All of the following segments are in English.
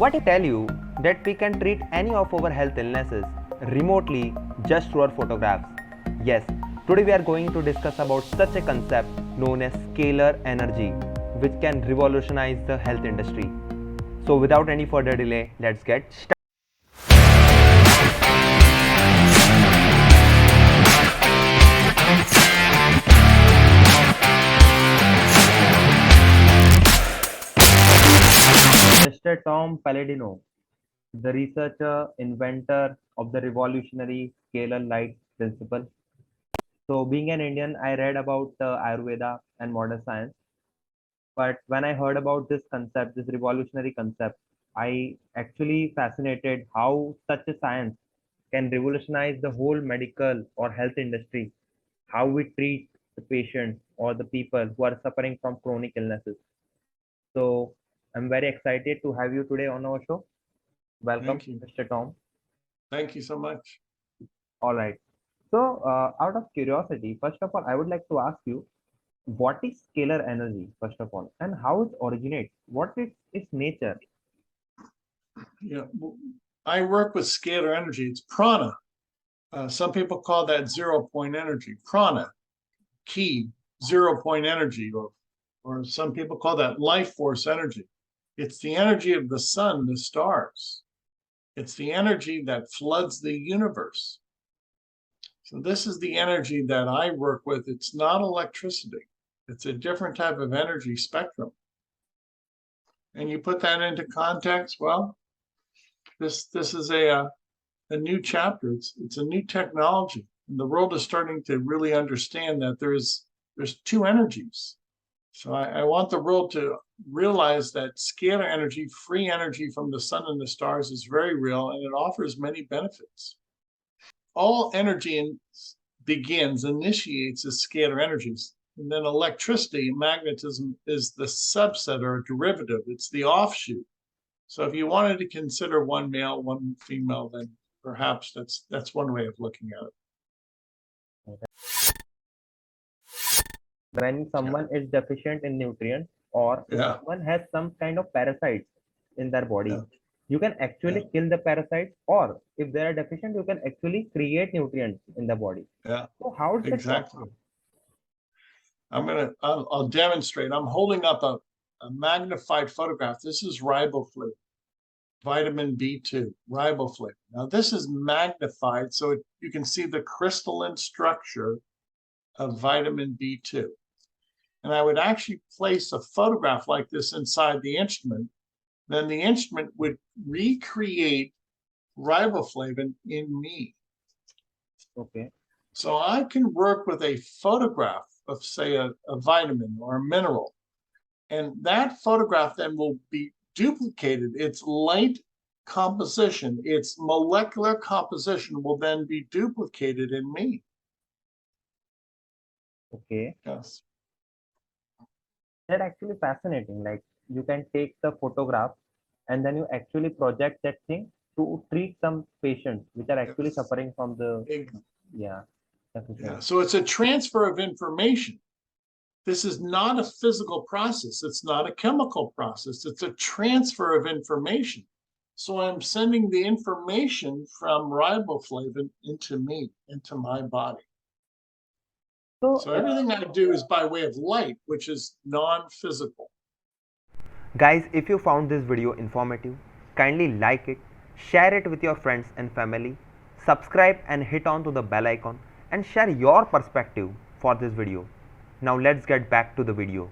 What if I tell you that we can treat any of our health illnesses remotely just through our photographs? Yes, today we are going to discuss about such a concept known as scalar energy, which can revolutionize the health industry. So without any further delay, let's get started. Mr. Tom Paladino, the researcher, inventor of the revolutionary scalar light principle. So, being an Indian, I read about Ayurveda and modern science. But when I heard about this concept, this revolutionary concept, I actually fascinated how such a science can revolutionize the whole medical or health industry, how we treat the patients or the people who are suffering from chronic illnesses. So, I'm very excited to have you today on our show. Welcome, Thank you. Mr. Tom. Thank you so much. All right. So, out of curiosity, first of all, I would like to ask you, what is scalar energy, first of all, and how it originates? What is its nature? Yeah, I work with scalar energy. It's prana. Some people call that 0 point energy. Prana, key, 0 point energy, or some people call that life force energy. It's the energy of the sun, the stars. It's the energy that floods the universe. So this is the energy that I work with. It's not electricity. It's a different type of energy spectrum. And you put that into context, well, this is a new chapter. It's a new technology. And the world is starting to really understand that there's two energies. So I want the world to realize that scalar energy, free energy from the sun and the stars, is very real, and it offers many benefits. All energy initiates as scalar energies. And then electricity, magnetism, is the subset or derivative. It's the offshoot. So if you wanted to consider one male, one female, then perhaps that's one way of looking at it. When someone is deficient in nutrients, or if Yeah. someone has some kind of parasites in their body, Yeah. you can actually kill the parasites, or if they are deficient, you can actually create nutrients in the body. Yeah. So how is it Exactly. possible? I'll demonstrate. I'm holding up a magnified photograph. This is riboflavin, vitamin B2, riboflavin. Now this is magnified so you can see the crystalline structure of vitamin B2. And I would actually place a photograph like this inside the instrument. Then the instrument would recreate riboflavin in me. Okay. So I can work with a photograph of, say, a vitamin or a mineral. And that photograph then will be duplicated. Its light composition, its molecular composition will then be duplicated in me. Okay. Yes. That's actually fascinating. Like, you can take the photograph and then you actually project that thing to treat some patients which are actually Yes. suffering from the Yeah. deficiency. So it's a transfer of information. This is not a physical process. It's not a chemical process. It's a transfer of information. So I'm sending the information from riboflavin into me, into my body. So everything I do is by way of light, which is non-physical. Guys, if you found this video informative, kindly like it, share it with your friends and family, subscribe and hit on to the bell icon and share your perspective for this video. Now let's get back to the video.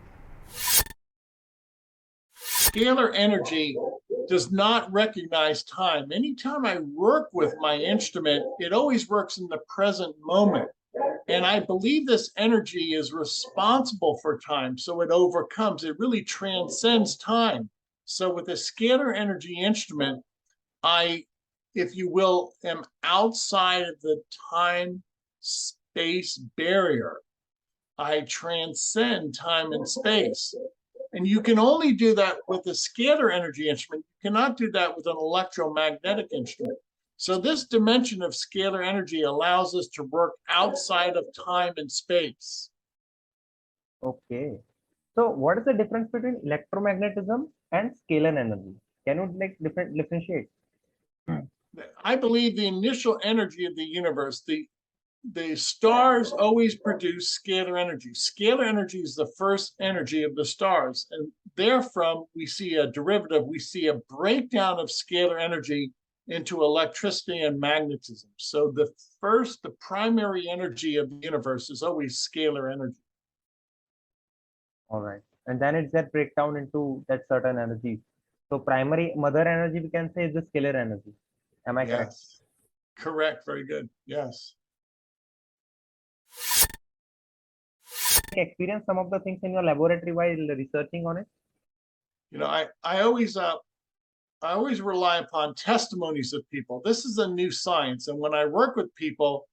Scalar energy does not recognize time. Anytime I work with my instrument, it always works in the present moment. And I believe this energy is responsible for time, so it overcomes, it really transcends time. So with a scalar energy instrument, I, if you will, am outside of the time-space barrier. I transcend time and space. And you can only do that with a scalar energy instrument. You cannot do that with an electromagnetic instrument. So this dimension of scalar energy allows us to work outside of time and space. Okay. So what is the difference between electromagnetism and scalar energy? Can you like differentiate? I believe the initial energy of the universe, the stars always produce scalar energy. Scalar energy is the first energy of the stars, and therefrom we see a derivative, we see a breakdown of scalar energy into electricity and magnetism. So the primary energy of the universe is always scalar energy. All right. And then it's that breakdown into that certain energy. So primary mother energy we can say is the scalar energy. Am I correct? Yes, correct, very good, yes. Experience some of the things in your laboratory while researching on it? You know, I always rely upon testimonies of people. This is a new science, and when I work with people,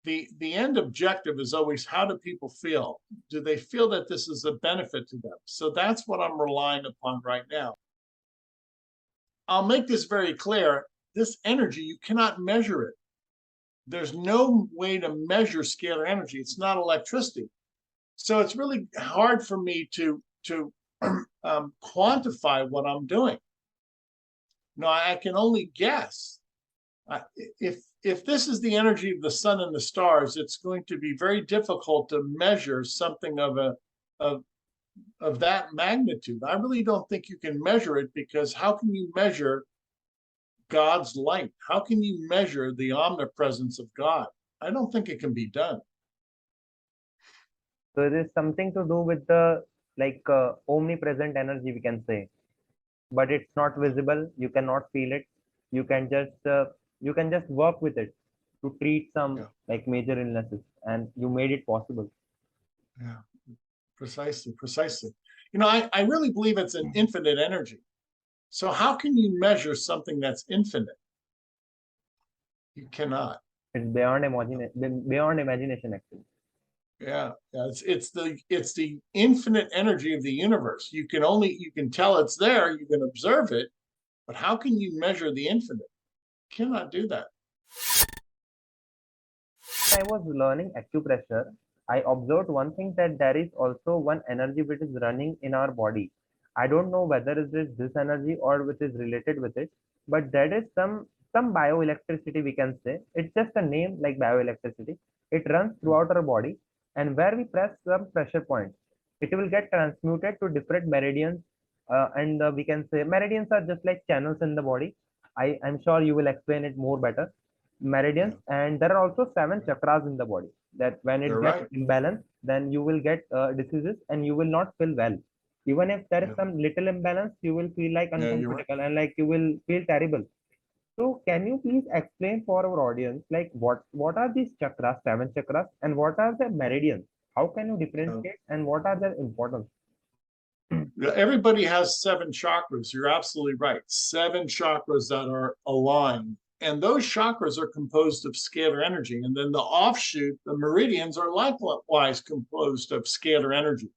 the end objective is always, how do people feel? Do they feel that this is a benefit to them? So that's what I'm relying upon right now. I'll make this very clear. This energy, you cannot measure it. There's no way to measure scalar energy. It's not electricity. So it's really hard for me to quantify what I'm doing. No, I can only guess. If this is the energy of the sun and the stars, it's going to be very difficult to measure something of that magnitude. I really don't think you can measure it, because how can you measure God's light? How can you measure the omnipresence of God? I don't think it can be done. So it is something to do with the like omnipresent energy we can say, but it's not visible. You cannot feel it. You can just work with it to treat some like major illnesses, and you made it possible. Yeah, precisely. You know, I really believe it's an infinite energy. So how can you measure something that's infinite? You cannot. It's beyond imagination actually. Yeah, it's the infinite energy of the universe. You can tell it's there, you can observe it, but how can you measure the infinite? You cannot do that. I was learning acupressure. I observed one thing, that there is also one energy which is running in our body. I don't know whether it is this energy or which is related with it, but that is some bioelectricity we can say. It's just a name like bioelectricity. It runs throughout our body, and where we press some pressure point, it will get transmuted to different meridians. And we can say meridians are just like channels in the body. I'm sure you will explain it more better. Meridians, and there are also seven chakras in the body, that when it You're gets right. imbalanced, then you will get diseases and you will not feel well. Even if there is Yeah. some little imbalance, you will feel like Yeah, you're right. uncomfortable and like you will feel terrible. So can you please explain for our audience like what are these chakras, seven chakras, and what are the meridians? How can you differentiate and what are their importance? Everybody has 7 chakras. You're absolutely right. 7 chakras that are aligned. And those chakras are composed of scalar energy. And then the offshoot, the meridians, are likewise composed of scalar energy.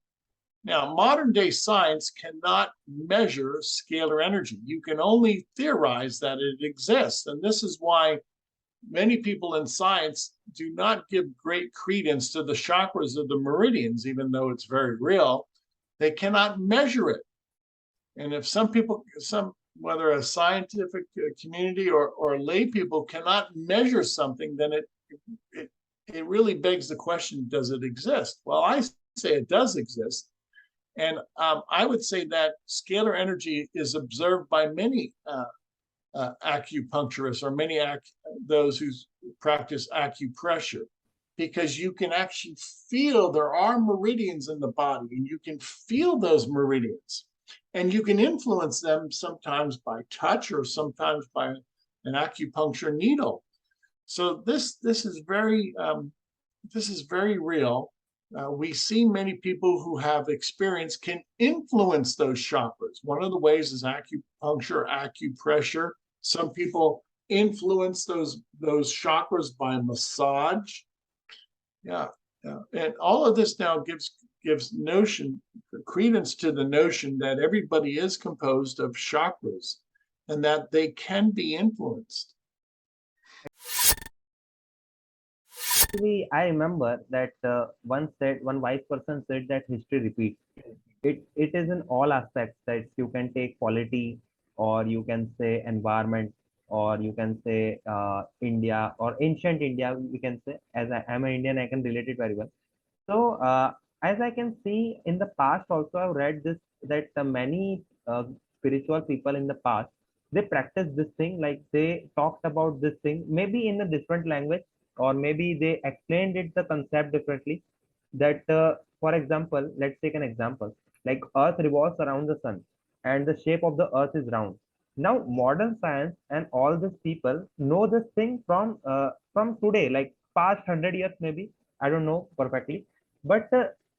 Now, modern day science cannot measure scalar energy. You can only theorize that it exists. And this is why many people in science do not give great credence to the chakras of the meridians, even though it's very real. They cannot measure it. And if some people, whether a scientific community or lay people cannot measure something, then it really begs the question, does it exist? Well, I say it does exist. And I would say that scalar energy is observed by many acupuncturists or many those who practice acupressure, because you can actually feel there are meridians in the body, and you can feel those meridians, and you can influence them sometimes by touch or sometimes by an acupuncture needle. So this is very real. We see many people who have experience can influence those chakras. One of the ways is acupuncture, acupressure. Some people influence those chakras by massage. Yeah. And all of this now gives credence to the notion that everybody is composed of chakras and that they can be influenced. Actually, I remember that one wise person said that history repeats. It is in all aspects that you can take polity or you can say environment, or you can say India or ancient India, we can say. As I am an Indian, I can relate it very well. So, as I can see in the past, also I've read this that many spiritual people in the past, they practice this thing, like they talked about this thing, maybe in a different language, or maybe they explained it the concept differently. That, for example, let's take an example, like Earth revolves around the sun, and the shape of the Earth is round. Now, modern science and all these people know this thing from today, like past 100 years, maybe. I don't know perfectly, but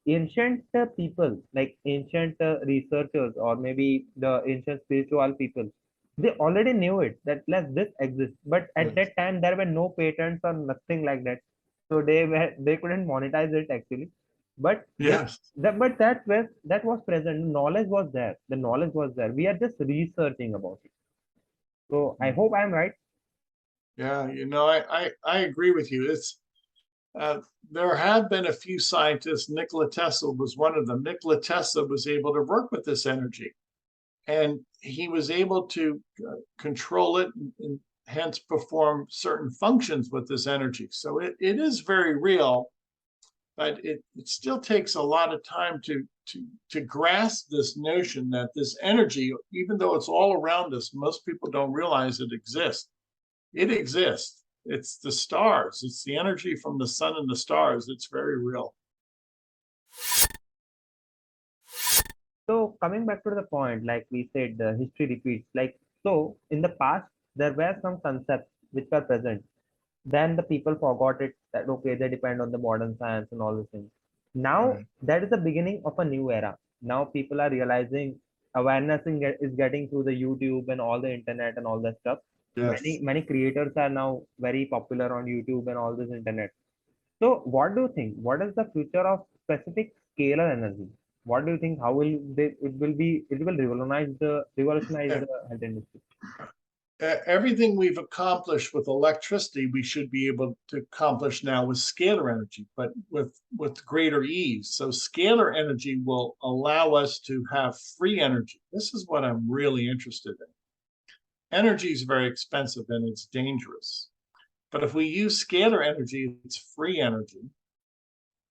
ancient people, like ancient researchers, or maybe the ancient spiritual people, they already knew it that this exists. But at Yes. that time, there were no patents or nothing like that, so they couldn't monetize it actually. But Yes. that was present. Knowledge was there. The knowledge was there. We are just researching about it. So I hope I am right. Yeah, I agree with you. Uh, there have been a few scientists. Nikola Tesla was one of them. Nikola Tesla was able to work with this energy, and he was able to control it and hence perform certain functions with this energy. So it is very real, but it still takes a lot of time to grasp this notion that this energy, even though it's all around us, most people don't realize it exists. It exists. It's the stars. It's the energy from the sun and the stars. It's very real. So coming back to the point, like we said, the history repeats. Like, so in the past, there were some concepts which were present. Then the people forgot it, that okay, they depend on the modern science and all these things. Now Right. that is the beginning of a new era. Now people are realizing awareness is getting through the YouTube and all the internet and all that stuff. Many Yes. many creators are now very popular on YouTube and all this internet. So what do you think? What is the future of specific scalar energy? What do you think? How will it will revolutionize Uh, the health industry? Everything we've accomplished with electricity, we should be able to accomplish now with scalar energy, but with greater ease. So scalar energy will allow us to have free energy. This is what I'm really interested in. Energy is very expensive and it's dangerous. But if we use scalar energy, it's free energy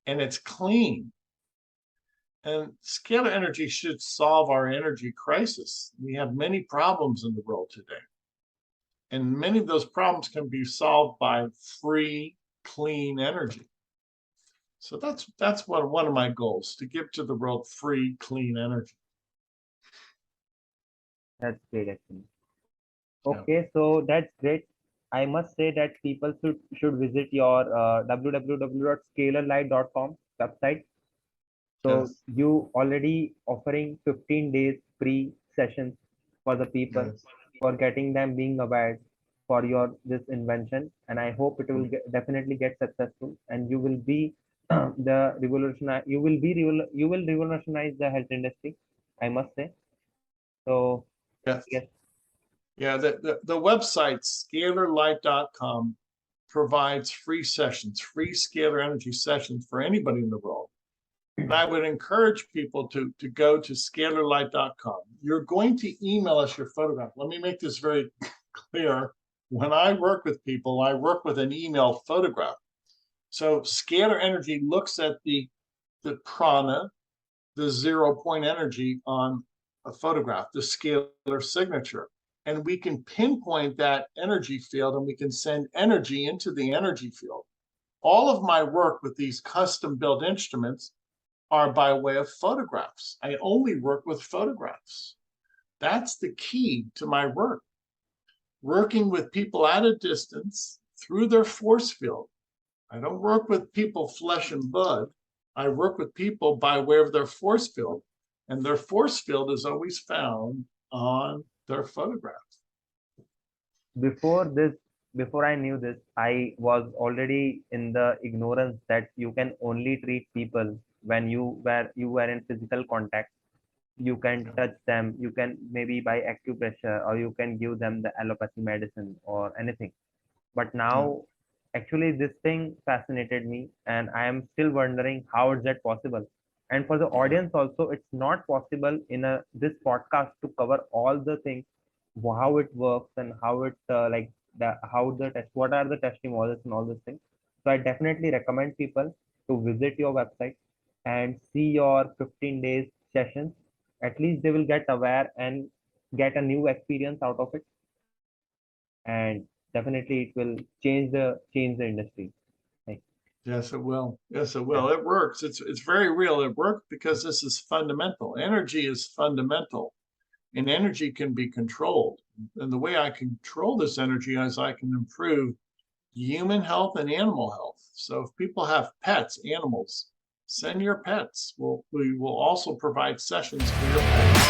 and it's clean. And scalar energy should solve our energy crisis. We have many problems in the world today. And many of those problems can be solved by free, clean energy. So that's one of my goals, to give to the world free, clean energy. That's great, actually. Yeah. Okay, so that's great. I must say that people should visit your www.scalarlight.com website. So Yes. you already offering 15 days free sessions for the people, Yes. for getting them being aware for your this invention, and I hope it will definitely get successful, and you will be the revolutionize. You will revolutionize the health industry, I must say. So Yes. yes, Yeah. The website scalarlight.com provides free sessions, free scalar energy sessions for anybody in the world. And I would encourage people to go to scalarlight.com. You're going to email us your photograph. Let me make this very clear. When I work with people, I work with an email photograph. So scalar energy looks at the prana, the 0 point energy on a photograph, the scalar signature. And we can pinpoint that energy field and we can send energy into the energy field. All of my work with these custom built instruments are by way of photographs. I only work with photographs. That's the key to my work. Working with people at a distance through their force field. I don't work with people flesh and blood. I work with people by way of their force field, and their force field is always found on their photograph. before this, before I knew this, I was already in the ignorance that you can only treat people when you were in physical contact. You can touch them, you can maybe by acupressure, or you can give them the allopathy medicine or anything. But Yeah. now actually this thing fascinated me, and I am still wondering how is that possible. And for the Yeah. audience also, it's not possible in a this podcast to cover all the things how it works and how it like the how the test what are the testing models and all those things. So I definitely recommend people to visit your website and see your 15 days sessions. At least they will get aware and get a new experience out of it, and definitely it will change the industry. Like, Yes, it will. Yes, it yeah, will. It works. It's very real. It works because this is fundamental. Energy is fundamental, and energy can be controlled. And the way I control this energy is I can improve human health and animal health. So if people have pets, animals, send your pets. We will also provide sessions for your pets.